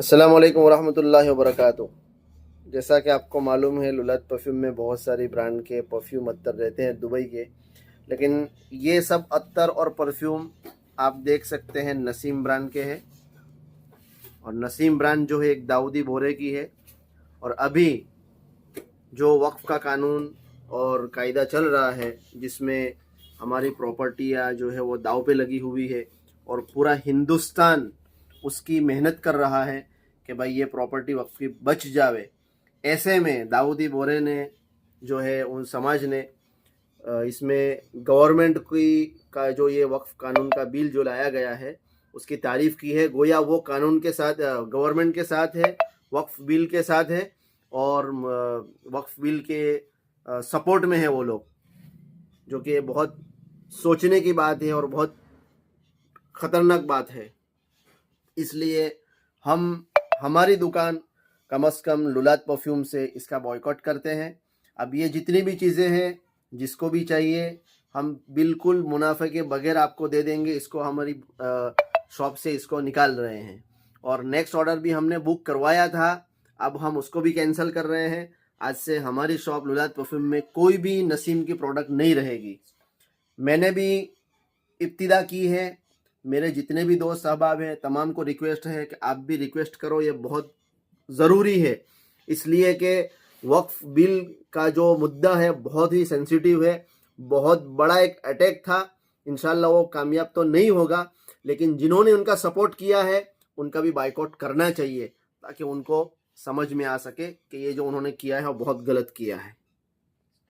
अस्सलाम वालेकुम वरहमतुल्लाहि वबरकातुहू। जैसा कि आपको मालूम है, लुलत परफ्यूम में बहुत सारी ब्रांड के परफ्यूम अत्तर रहते हैं दुबई के, लेकिन ये सब अत्तर और परफ्यूम आप देख सकते हैं नसीम ब्रांड के हैं। और नसीम ब्रांड जो है एक दाऊदी बोरे की है। और अभी जो वक्फ का कानून और कायदा चल रहा है, जिसमें हमारी प्रॉपर्टियाँ जो है वो दाव पे लगी हुई है और पूरा हिंदुस्तान उसकी मेहनत कर रहा है कि भाई ये प्रॉपर्टी वक्फ की बच जावे। ऐसे में दाऊदी बोरे ने जो है उन समाज ने इसमें गवर्नमेंट की का जो ये वक्फ कानून का बिल जो लाया गया है उसकी तारीफ़ की है। गोया वो कानून के साथ, गवर्नमेंट के साथ है, वक्फ बिल के साथ है और वक्फ बिल के सपोर्ट में है वो लोग, जो कि बहुत सोचने की बात है और बहुत ख़तरनाक बात है। इसलिए हम हमारी दुकान कम से कम लुलात परफ्यूम से इसका बॉयकॉट करते हैं। अब ये जितनी भी चीज़ें हैं, जिसको भी चाहिए हम बिल्कुल मुनाफे के बगैर आपको दे देंगे। इसको हमारी शॉप से इसको निकाल रहे हैं और नेक्स्ट ऑर्डर भी हमने बुक करवाया था, अब हम उसको भी कैंसिल कर रहे हैं। आज से हमारी शॉप लुलात परफ्यूम में कोई भी नसीम की प्रोडक्ट नहीं रहेगी। मैंने भी इब्तिदा की है, मेरे जितने भी दोस्त अहबाब हैं तमाम को रिक्वेस्ट है कि आप भी रिक्वेस्ट करो, ये बहुत ज़रूरी है। इसलिए कि वक्फ बिल का जो मुद्दा है बहुत ही सेंसिटिव है, बहुत बड़ा एक अटैक था। इंशाल्लाह वो कामयाब तो नहीं होगा, लेकिन जिन्होंने उनका सपोर्ट किया है उनका भी बाइकआउट करना चाहिए, ताकि उनको समझ में आ सके कि ये जो उन्होंने किया है वो बहुत गलत किया है।